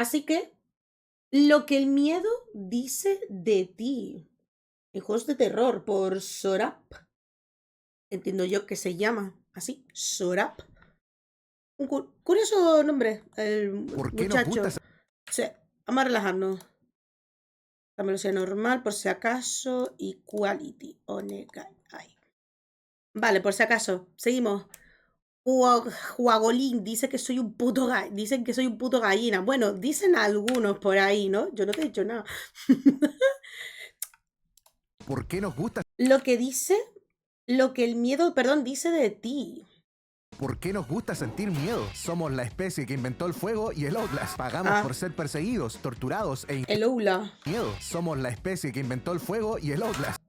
Así que, lo que el miedo dice de ti. En juegos de terror por Sorap. Entiendo yo que se llama así, Sorap. Un curioso nombre, el ¿Por qué nos gusta? muchacho. Sí, vamos a relajarnos. La velocidad normal, por si acaso. Equality. Onegai. Ahí. Vale, por si acaso. Seguimos. Juagolín dice que soy un puto dicen que soy un puto gallina. Bueno, dicen algunos por ahí, ¿no? Yo no te he dicho nada. ¿Por qué nos gusta? Lo que dice, lo que el miedo, perdón, dice de ti. ¿Por qué nos gusta sentir miedo? Somos la especie que inventó el fuego y el Outlast. Pagamos Ah, por ser perseguidos, torturados e el Oula. miedo. Somos la especie que inventó el fuego y el Outlast.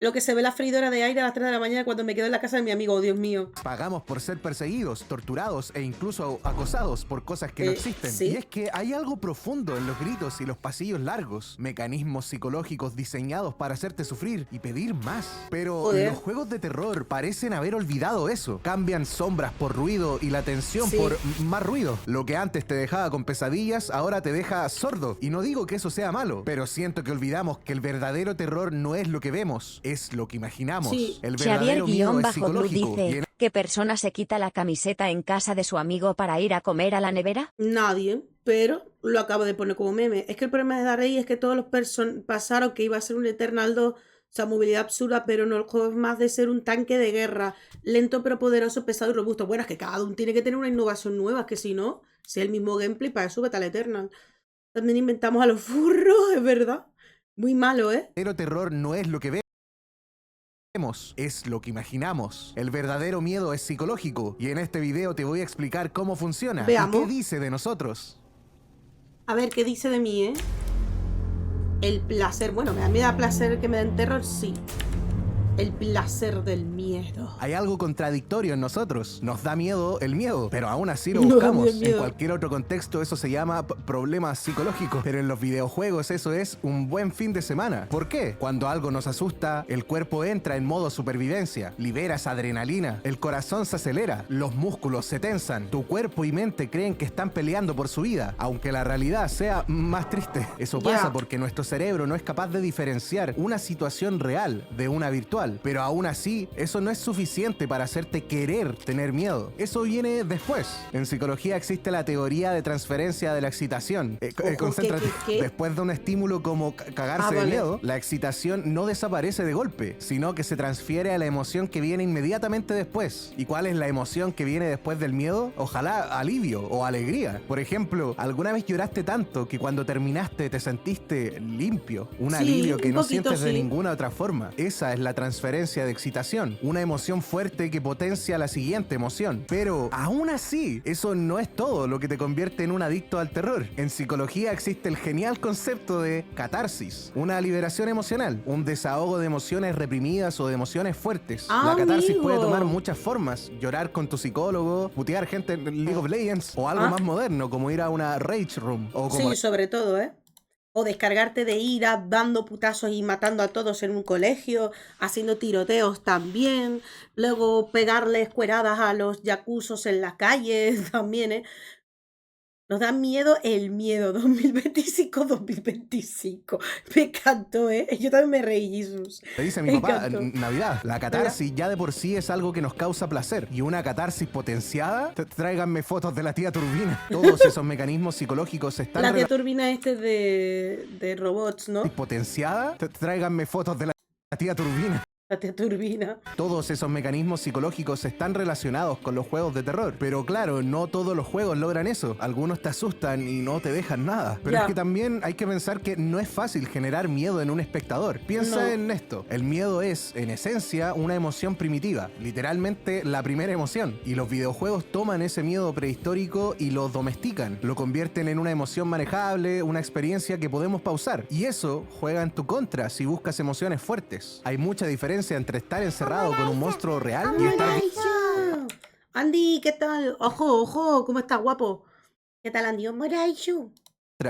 Lo que se ve la freidora de aire a las 3 de la mañana cuando me quedo en la casa de mi amigo, oh, Dios mío. Pagamos por ser perseguidos, torturados e incluso acosados por cosas que no existen. Sí. Y es que hay algo profundo en los gritos y los pasillos largos. Mecanismos psicológicos diseñados para hacerte sufrir y pedir más. Pero Joder. los juegos de terror parecen haber olvidado eso. Cambian sombras por ruido y la tensión Sí. por más ruido. Lo que antes te dejaba con pesadillas, ahora te deja sordo. Y no digo que eso sea malo, pero siento que olvidamos que el verdadero terror no es lo que vemos, es lo que imaginamos. Sí. El verdadero miedo es Xavier-Blue psicológico. Y dice, ¿qué persona se quita la camiseta en casa de su amigo para ir a comer a la nevera? Nadie, pero lo acabo de poner como meme. Es que el problema de Darey es que todos los pasaron que iba a ser un Eternal 2, o sea, movilidad absurda, pero no, el juego es más de ser un tanque de guerra, lento pero poderoso, pesado y robusto. Bueno, es que cada uno tiene que tener una innovación nueva, que si no, si es el mismo gameplay, para eso vete al Eternal. También inventamos a los furros, es verdad. Muy malo, ¿eh? verdadero terror no es lo que vemos, es lo que imaginamos. El verdadero miedo es psicológico y en este video te voy a explicar cómo funciona Veamos. y qué dice de nosotros. A ver, ¿qué dice de mí, eh? El placer. Bueno, me da placer que me den terror, sí. El placer del miedo. Hay algo contradictorio en nosotros. Nos da miedo el miedo, pero aún así lo Nos da buscamos. miedo. En cualquier otro contexto eso se llama problema psicológico, pero en los videojuegos eso es un buen fin de semana. ¿Por qué? Cuando algo nos asusta, el cuerpo entra en modo supervivencia, liberas adrenalina, el corazón se acelera, los músculos se tensan, tu cuerpo y mente creen que están peleando por su vida, aunque la realidad sea más triste. Eso pasa porque nuestro cerebro no es capaz de diferenciar una situación real de una virtual. Pero aún así, eso no es suficiente para hacerte querer tener miedo. Eso viene después. En psicología existe la teoría de transferencia de la excitación. Concéntrate. ¿Qué? Después de un estímulo como cagarse de miedo, la excitación no desaparece de golpe, sino que se transfiere a la emoción que viene inmediatamente después. ¿Y cuál es la emoción que viene después del miedo? Ojalá alivio o alegría. Por ejemplo, ¿alguna vez lloraste tanto que cuando terminaste te sentiste limpio? Un alivio que no sientes de ninguna otra forma. Esa es la transferencia de excitación, una emoción fuerte que potencia la siguiente emoción. Pero aún así, eso no es todo lo que te convierte en un adicto al terror. En psicología existe el genial concepto de catarsis, una liberación emocional, un desahogo de emociones reprimidas o de emociones fuertes. La catarsis puede tomar muchas formas: llorar con tu psicólogo, putear gente en League of Legends, o algo más moderno como ir a una rage room. O como sí, sobre todo, ¿eh? O descargarte de ira dando putazos y matando a todos en un colegio, haciendo tiroteos también, luego pegarles cueradas a los yakusos en la calle también, ¿eh? Nos da miedo el miedo, 2025. Me encantó, ¿eh? Yo también me reí, Jesús. te dice mi papá, Navidad. La catarsis ya de por sí es algo que nos causa placer. Y una catarsis potenciada, tráiganme fotos de la tía Turbina. Todos esos mecanismos psicológicos están... La tía Turbina de robots, ¿no? Potenciada, tráiganme fotos de la tía Turbina. La tía Turbina. Todos esos mecanismos psicológicos están relacionados con los juegos de terror. Pero claro, no todos los juegos logran eso. Algunos te asustan y no te dejan nada. Pero es que también hay que pensar que no es fácil generar miedo en un espectador. Piensa en esto. El miedo es, en esencia, una emoción primitiva. Literalmente la primera emoción. Y los videojuegos toman ese miedo prehistórico y lo domestican. Lo convierten en una emoción manejable, una experiencia que podemos pausar. Y eso juega en tu contra si buscas emociones fuertes. Hay mucha diferencia entre estar encerrado con un monstruo real y estar... Andy, ¿qué tal? Ojo, ojo, ¿cómo estás, guapo? ¿Qué tal, Andy? Moraishu.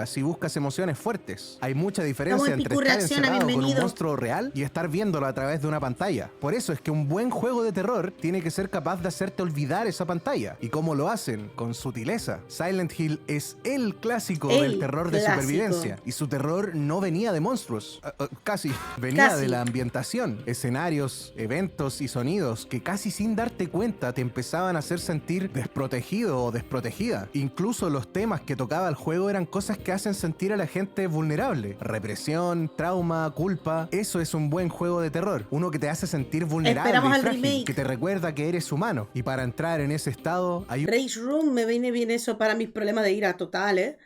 si buscas emociones fuertes. Hay mucha Como diferencia el entre Picu estar reacciona, encerrado con un bienvenido. monstruo real y estar viéndolo a través de una pantalla. Por eso es que un buen juego de terror tiene que ser capaz de hacerte olvidar esa pantalla. ¿Y cómo lo hacen? Con sutileza. Silent Hill es el clásico del terror de supervivencia. Y su terror no venía de monstruos. Casi. Venía de la ambientación, escenarios, eventos y sonidos que casi sin darte cuenta te empezaban a hacer sentir desprotegido o desprotegida. Incluso los temas que tocaba el juego eran cosas que hacen sentir a la gente vulnerable. Represión, trauma, culpa. Eso es un buen juego de terror. Uno que te hace sentir vulnerable y frágil, que te recuerda que eres humano. Y para entrar en ese estado hay Rage Room, me viene bien eso para mis problemas de ira total, ¿eh?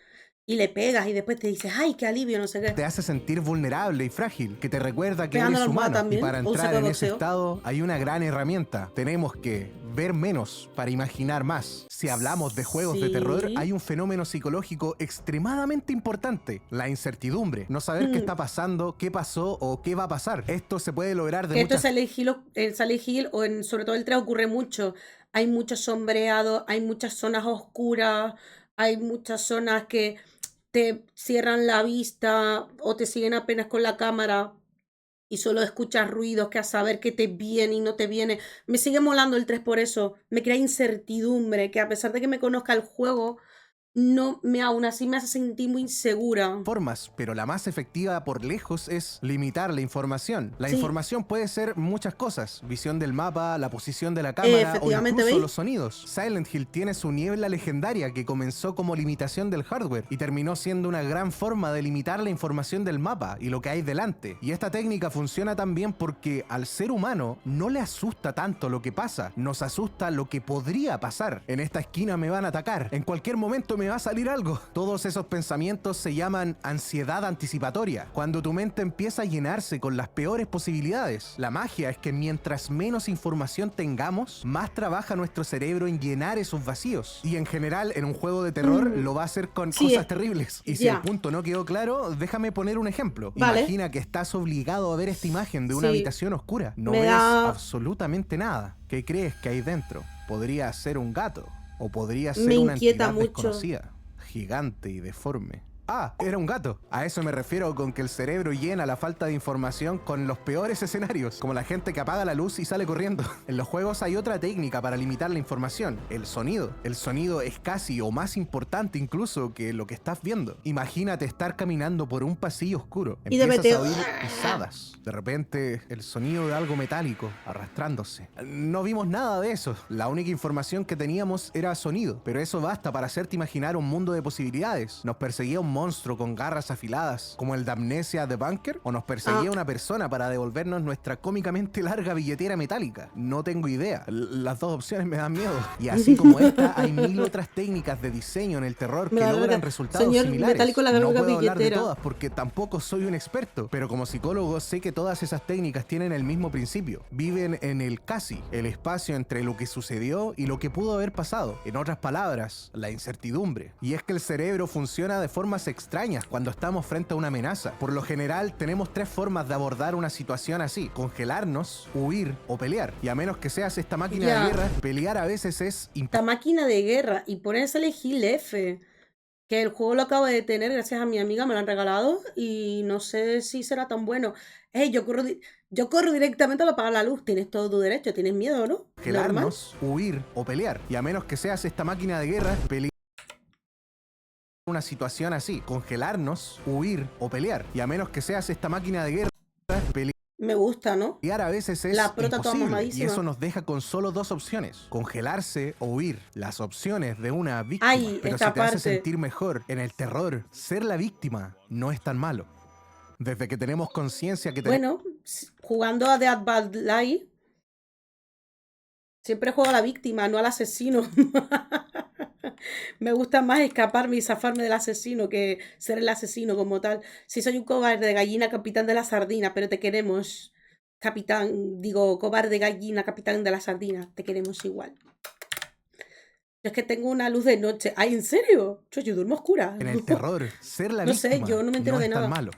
Y le pegas y después te dices, ay, qué alivio, no sé qué. Te hace sentir vulnerable y frágil, que te recuerda que eres humano. Y para entrar en ese estado hay una gran herramienta. Tenemos que ver menos para imaginar más. Si hablamos de juegos de terror, hay un fenómeno psicológico extremadamente importante: la incertidumbre. No saber qué está pasando, qué pasó o qué va a pasar. Esto se puede lograr de muchas... En Silent Hill o sobre todo el 3 ocurre mucho. Hay mucho sombreado, hay muchas zonas oscuras, hay muchas zonas que te cierran la vista o te siguen apenas con la cámara y solo escuchas ruidos que a saber qué te viene y no te viene. Me sigue molando el 3 por eso. Me crea incertidumbre, que a pesar de que me conozca el juego, aún así me hace sentir muy insegura. Formas, pero la más efectiva por lejos es limitar la información. La información puede ser muchas cosas: visión del mapa, la posición de la cámara o incluso los sonidos. Silent Hill tiene su niebla legendaria, que comenzó como limitación del hardware y terminó siendo una gran forma de limitar la información del mapa y lo que hay delante. Y esta técnica funciona también porque al ser humano no le asusta tanto lo que pasa, nos asusta lo que podría pasar. En esta esquina me van a atacar, en cualquier momento me va a salir algo. Todos esos pensamientos se llaman ansiedad anticipatoria, cuando tu mente empieza a llenarse con las peores posibilidades. La magia es que mientras menos información tengamos, más trabaja nuestro cerebro en llenar esos vacíos. Y en general, en un juego de terror lo va a hacer con cosas terribles. Y si el punto no quedó claro, déjame poner un ejemplo. Imagina que estás obligado a ver esta imagen de una habitación oscura. No ves absolutamente nada. ¿Qué crees que hay dentro? Podría ser un gato. O podría ser una entidad desconocida, gigante y deforme. Ah, era un gato. A eso me refiero con que el cerebro llena la falta de información con los peores escenarios, como la gente que apaga la luz y sale corriendo. En los juegos hay otra técnica para limitar la información: el sonido. El sonido es casi o más importante incluso que lo que estás viendo. Imagínate estar caminando por un pasillo oscuro. Empiezas a oír pisadas. De repente, el sonido de algo metálico arrastrándose. No vimos nada de eso. La única información que teníamos era sonido. Pero eso basta para hacerte imaginar un mundo de posibilidades. Nos perseguía un monstruo con garras afiladas, como el de Amnesia de Bunker, o nos perseguía una persona para devolvernos nuestra cómicamente larga billetera metálica. No tengo idea. Las dos opciones me dan miedo. Y así como esta, hay mil otras técnicas de diseño en el terror que logran resultados similares. No puedo hablar de todas porque tampoco soy un experto, pero como psicólogo sé que todas esas técnicas tienen el mismo principio. Viven en el casi, el espacio entre lo que sucedió y lo que pudo haber pasado. En otras palabras, la incertidumbre. Y es que el cerebro funciona de formas extrañas cuando estamos frente a una amenaza. Por lo general, tenemos tres formas de abordar una situación así: congelarnos, huir o pelear. Y a menos que seas esta máquina de guerra, pelear a veces es esta máquina de guerra. Y ponerse a elegir F, que el juego lo acabo de tener gracias a mi amiga, me lo han regalado y no sé si será tan bueno. Yo corro directamente a apagar la luz. Tienes todo tu derecho, tienes miedo, ¿no? Congelarnos, huir o pelear. Y a menos que seas esta máquina de guerra, pelear una situación así: congelarnos, huir o pelear. Y a menos que seas esta máquina de guerra, me gusta, ¿no? Pelear a veces es imposible, y eso nos deja con solo dos opciones: congelarse o huir. Las opciones de una víctima. Pero si te hace sentir mejor en el terror, ser la víctima no es tan malo. Desde que tenemos conciencia que bueno, jugando a Dead by Daylight, siempre juego a la víctima, no al asesino. Me gusta más escaparme y zafarme del asesino que ser el asesino como tal. Si soy un cobarde gallina, capitán de la sardina, pero te queremos, cobarde gallina, capitán de la sardina, te queremos igual. Yo es que tengo una luz de noche. ¡Ay, en serio! Yo duermo oscura. En el terror, ser la víctima no sé, yo no me entero de nada. Malo.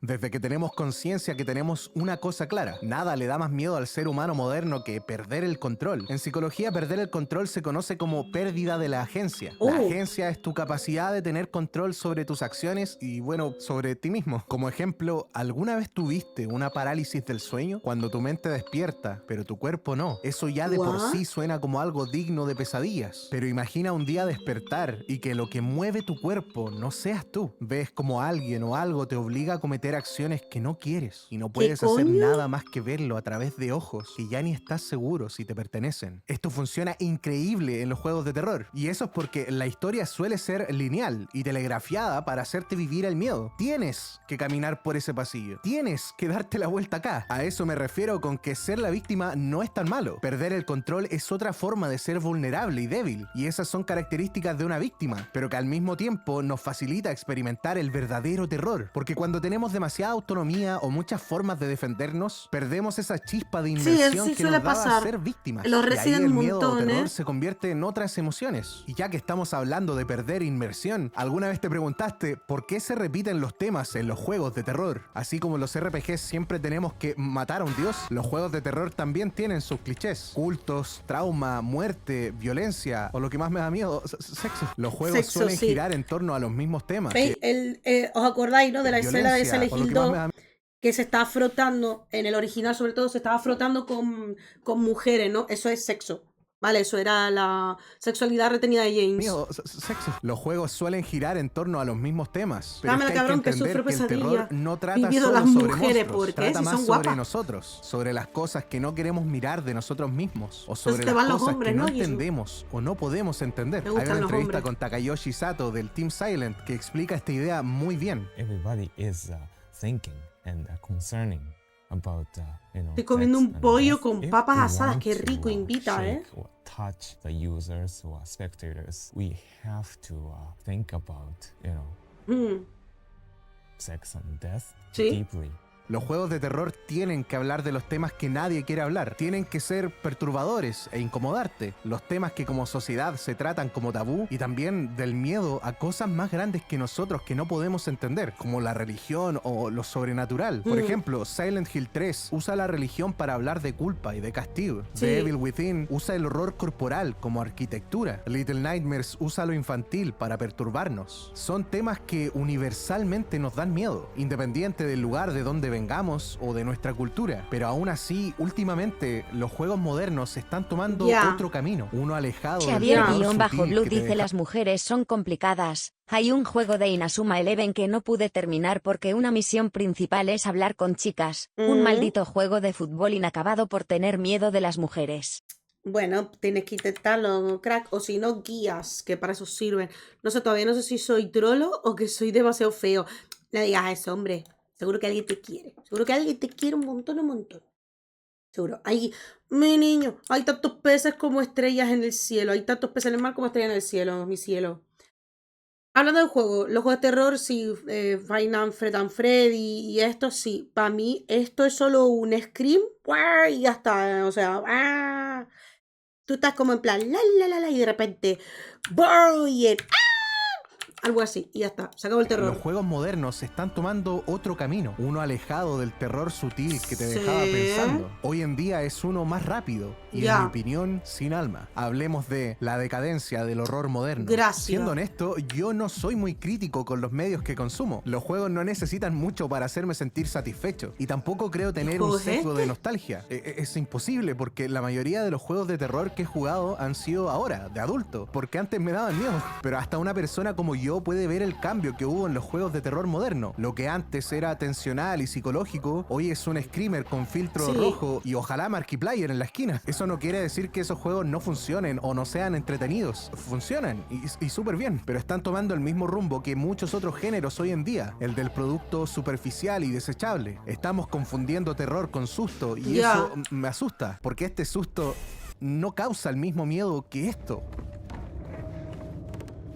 Desde que tenemos conciencia que tenemos una cosa clara. Nada le da más miedo al ser humano moderno que perder el control. En psicología, perder el control se conoce como pérdida de la agencia. La agencia es tu capacidad de tener control sobre tus acciones y, bueno, sobre ti mismo. Como ejemplo, ¿alguna vez tuviste una parálisis del sueño? Cuando tu mente despierta, pero tu cuerpo no. Eso ya de por sí suena como algo digno de pesadillas. Pero imagina un día despertar y que lo que mueve tu cuerpo no seas tú. Ves como alguien o algo te obliga a cometer acciones que no quieres y no puedes hacer nada más que verlo a través de ojos que ya ni estás seguro si te pertenecen. Esto funciona increíble en los juegos de terror y eso es porque la historia suele ser lineal y telegrafiada para hacerte vivir el miedo. Tienes que caminar por ese pasillo. Tienes que darte la vuelta acá. A eso me refiero con que ser la víctima no es tan malo. Perder el control es otra forma de ser vulnerable y débil y esas son características de una víctima, pero que al mismo tiempo nos facilita experimentar el verdadero terror, porque cuando tenemos demasiada autonomía o muchas formas de defendernos, perdemos esa chispa de inmersión que nos daba a ser víctimas. Los y ahí el miedo o terror ¿eh? se convierte en otras emociones. Y ya que estamos hablando de perder inmersión, ¿alguna vez te preguntaste por qué se repiten los temas en los juegos de terror? Así como los RPGs siempre tenemos que matar a un dios, los juegos de terror también tienen sus clichés. Cultos, trauma, muerte, violencia o lo que más me da miedo, sexo. Los juegos suelen girar en torno a los mismos temas. ¿Os acordáis, no, de la escena de Silent Hill 2? Que se estaba frotando, en el original sobre todo, se estaba frotando con mujeres, ¿no? Eso es sexo. Vale, eso era la sexualidad retenida de James. Sexo. Los juegos suelen girar en torno a los mismos temas. Pero Dame es que cabrón, hay que que sufro entender que el pesadilla. terror no trata Viviendo solo las sobre mujeres, monstruos, porque trata si más son sobre guapas. nosotros, sobre las cosas que no queremos mirar de nosotros mismos, o sobre te las van los cosas hombres, que no ¿no? entendemos o no podemos entender. Hay una los entrevista hombres. con Takayoshi Sato del Team Silent que explica esta idea muy bien. Everybody is thinking and concerning about, Estoy comiendo sex un and pollo death. con If papas we asadas, want qué to, rico, invita, shake or touch the users or spectators, we have to think about, sex and death deeply. Los juegos de terror tienen que hablar de los temas que nadie quiere hablar. Tienen que ser perturbadores e incomodarte. Los temas que como sociedad se tratan como tabú y también del miedo a cosas más grandes que nosotros que no podemos entender, como la religión o lo sobrenatural. Por ejemplo, Silent Hill 3 usa la religión para hablar de culpa y de castigo. The Evil Within usa el horror corporal como arquitectura. Little Nightmares usa lo infantil para perturbarnos. Son temas que universalmente nos dan miedo, independiente del lugar de donde vengamos o de nuestra cultura, pero aún así últimamente los juegos modernos están tomando otro camino, uno alejado del Xavier-Blue dice las mujeres son complicadas. Hay un juego de Inazuma Eleven que no pude terminar porque una misión principal es hablar con chicas, un maldito juego de fútbol inacabado por tener miedo de las mujeres. Bueno, tienes que intentarlo, crack, o si no, guías, que para eso sirven. No sé, todavía no sé si soy trolo o que soy demasiado feo. No digas eso, hombre. Seguro que alguien te quiere. Seguro que alguien te quiere un montón, un montón. Seguro. Hay, mi niño, hay tantos peces como estrellas en el cielo. Hay tantos peces en el mar como estrellas en el cielo, mi cielo. Hablando del juego, los juegos de terror, sí, Five Nights at Freddy y esto, sí. Para mí, esto es solo un scream y ya está. O sea, tú estás como en plan, la, y de repente, algo así, y ya está, se acabó el terror. Los juegos modernos están tomando otro camino, uno alejado del terror sutil que te dejaba pensando. Hoy en día es uno más rápido y, en mi opinión, sin alma. Hablemos de la decadencia del horror moderno. Gracias. Siendo honesto, yo no soy muy crítico con los medios que consumo. Los juegos no necesitan mucho para hacerme sentir satisfecho y tampoco creo tener un sesgo de nostalgia. Es imposible porque la mayoría de los juegos de terror que he jugado han sido ahora, de adulto, porque antes me daban miedo. Pero hasta una persona como yo puede ver el cambio que hubo en los juegos de terror moderno. Lo que antes era tensional y psicológico, hoy es un screamer con filtro rojo y ojalá Markiplier en la esquina. Eso no quiere decir que esos juegos no funcionen o no sean entretenidos. Funcionan y súper bien, pero están tomando el mismo rumbo que muchos otros géneros hoy en día, el del producto superficial y desechable. Estamos confundiendo terror con susto y eso me asusta, porque este susto no causa el mismo miedo que esto.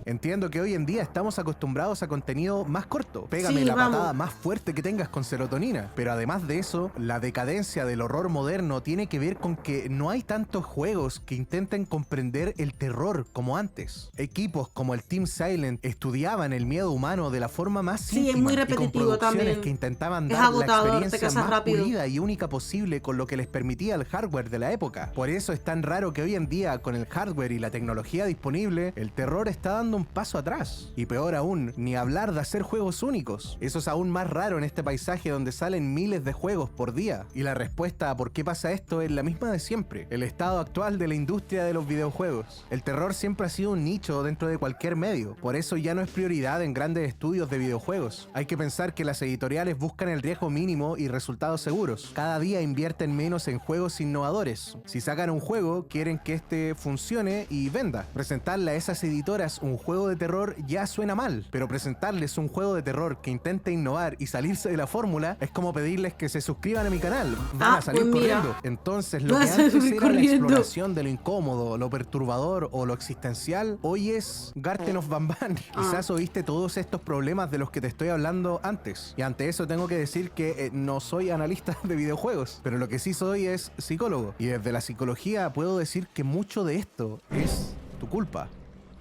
Entiendo que hoy en día estamos acostumbrados a contenido más corto. Pégame Sí, la vamos. patada más fuerte que tengas con serotonina. Pero además de eso, la decadencia del horror moderno tiene que ver con que no hay tantos juegos que intenten comprender el terror como antes. Equipos como el Team Silent estudiaban el miedo humano de la forma más Sí, es íntima muy y con repetitivo producciones también. que intentaban Es dar la agotador, te experiencia cansas más rápido. pulida y única posible con lo que les permitía el hardware de la época. Por eso es tan raro que hoy en día, con el hardware y la tecnología disponible, el terror está dando un paso atrás. Y peor aún, ni hablar de hacer juegos únicos. Eso es aún más raro en este paisaje donde salen miles de juegos por día. Y la respuesta a por qué pasa esto es la misma de siempre: el estado actual de la industria de los videojuegos. El terror siempre ha sido un nicho dentro de cualquier medio. Por eso ya no es prioridad en grandes estudios de videojuegos. Hay que pensar que las editoriales buscan el riesgo mínimo y resultados seguros. Cada día invierten menos en juegos innovadores. Si sacan un juego, quieren que este funcione y venda. Presentarle a esas editoras un juego de terror ya suena mal, pero presentarles un juego de terror que intente innovar y salirse de la fórmula es como pedirles que se suscriban a mi canal. Van a salir pues mira. corriendo. Entonces, lo Van que a antes salir era la corriendo. exploración de lo incómodo, lo perturbador o lo existencial, hoy es Garten of Banban. Quizás oíste todos estos problemas de los que te estoy hablando antes. Y ante eso tengo que decir que no soy analista de videojuegos, pero lo que sí soy es psicólogo. Y desde la psicología puedo decir que mucho de esto es tu culpa.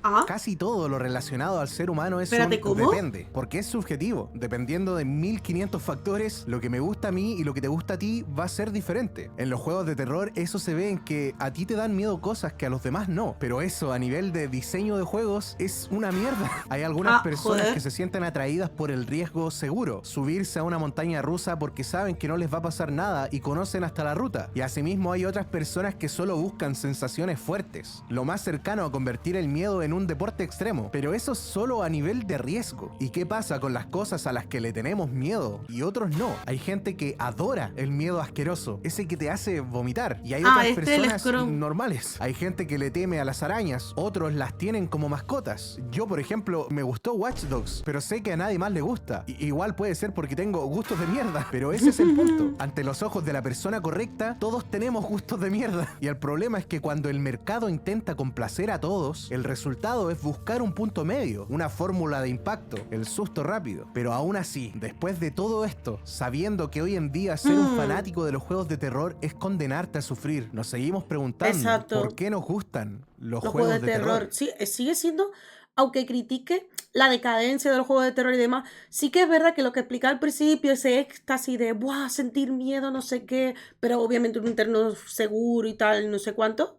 Ah, Casi todo lo relacionado al ser humano es Espérate, un ¿cómo? depende, porque es subjetivo. Dependiendo de 1500 factores, lo que me gusta a mí y lo que te gusta a ti va a ser diferente. En los juegos de terror eso se ve en que a ti te dan miedo cosas que a los demás no, pero eso a nivel de diseño de juegos es una mierda. Hay algunas personas joder. que se sienten atraídas por el riesgo seguro, subirse a una montaña rusa porque saben que no les va a pasar nada y conocen hasta la ruta. Y asimismo hay otras personas que solo buscan sensaciones fuertes, lo más cercano a convertir el miedo en un deporte extremo, pero eso solo a nivel de riesgo. ¿Y qué pasa con las cosas a las que le tenemos miedo y otros no? Hay gente que adora el miedo asqueroso, ese que te hace vomitar, y hay otras el personas Scrum. normales. Hay gente que le teme a las arañas, otros las tienen como mascotas. Yo, por ejemplo, me gustó Watch Dogs, pero sé que a nadie más le gusta. Igual puede ser porque tengo gustos de mierda, pero ese es el punto. Ante los ojos de la persona correcta, todos tenemos gustos de mierda. Y el problema es que cuando el mercado intenta complacer a todos, el resultado es buscar un punto medio, una fórmula de impacto, el susto rápido. Pero aún así, después de todo esto, sabiendo que hoy en día ser un fanático de los juegos de terror es condenarte a sufrir, nos seguimos preguntando Exacto. por qué nos gustan los Los juegos de terror. Sí, sigue siendo, aunque critique la decadencia de los juegos de terror y demás, sí que es verdad que lo que explicaba al principio, ese éxtasis de ¡buah! Sentir miedo, no sé qué, pero obviamente un interno seguro y tal, no sé cuánto.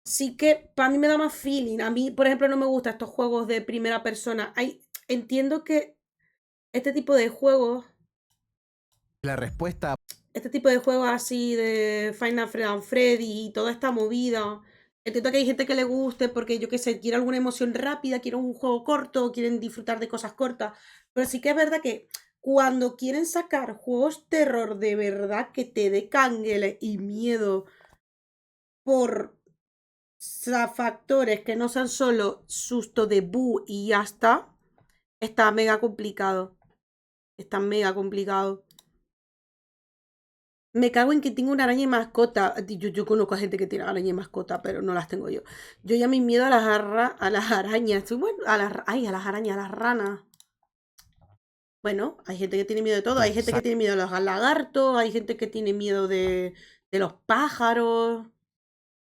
Sí que para mí me da más feeling. A mí, por ejemplo, no me gustan estos juegos de primera persona. Entiendo que este tipo de juegos, La respuesta así de Final Freddy y toda esta movida, entiendo que hay gente que le guste porque, yo qué sé, quiere alguna emoción rápida, quiere un juego corto, quieren disfrutar de cosas cortas. Pero sí que es verdad que cuando quieren sacar juegos terror de verdad que te dé canguele y miedo por factores que no sean solo susto de bu y ya está mega complicado. Está mega complicado. Me cago en que tengo una araña de mascota. Yo conozco a gente que tiene araña de mascota, pero no las tengo yo. Yo ya me miedo a las arañas. Bueno, a las arañas, a las ranas. Bueno, hay gente que tiene miedo de todo. Hay gente que tiene miedo a los lagartos. Hay gente que tiene miedo de los pájaros.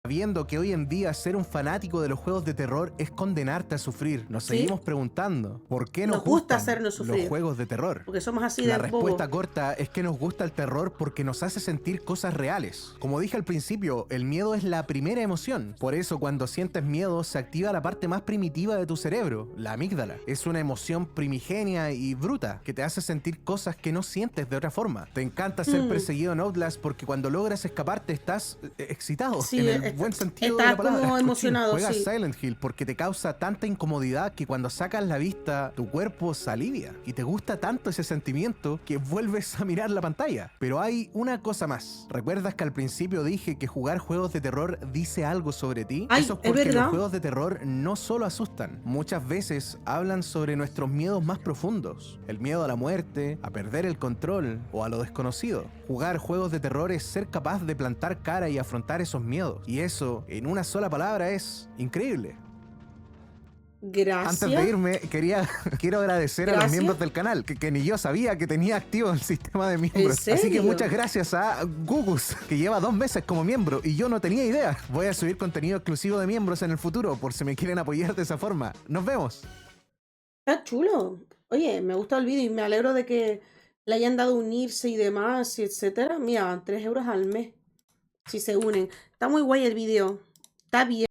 Sabiendo que hoy en día ser un fanático de los juegos de terror es condenarte a sufrir, nos ¿Sí? seguimos preguntando ¿por qué Nos gusta gustan hacernos sufrir. los juegos de terror? Porque somos así La de respuesta bobos. corta es que nos gusta el terror porque nos hace sentir cosas reales. Como dije al principio, el miedo es la primera emoción. Por eso cuando sientes miedo se activa la parte más primitiva de tu cerebro, la amígdala. Es una emoción primigenia y bruta que te hace sentir cosas que no sientes de otra forma. Te encanta ser perseguido en Outlast porque cuando logras escaparte estás excitado, Sí, en el buen sentido de estás la palabra. como emocionado, Juegas sí. Silent Hill porque te causa tanta incomodidad que cuando sacas la vista tu cuerpo se alivia y te gusta tanto ese sentimiento que vuelves a mirar la pantalla. Pero hay una cosa más. ¿Recuerdas que al principio dije que jugar juegos de terror dice algo sobre ti? Ay, Eso es es porque verdad. los juegos de terror no solo asustan, muchas veces hablan sobre nuestros miedos más profundos. El miedo a la muerte, a perder el control o a lo desconocido. Jugar juegos de terror es ser capaz de plantar cara y afrontar esos miedos. Y eso, en una sola palabra, es increíble. Gracias. Antes de irme, quiero agradecer a los Gracias. miembros del canal, que ni yo sabía que tenía activo el sistema de miembros. ¿En Así que serio? muchas gracias a Gugus, que lleva 2 meses como miembro y yo no tenía idea. Voy a subir contenido exclusivo de miembros en el futuro, por si me quieren apoyar de esa forma. ¡Nos vemos! Está chulo. Oye, me gusta el vídeo y me alegro de que le hayan dado unirse y demás, y etcétera. Mira, 3 euros al mes si se unen. Está muy guay el vídeo. Está bien.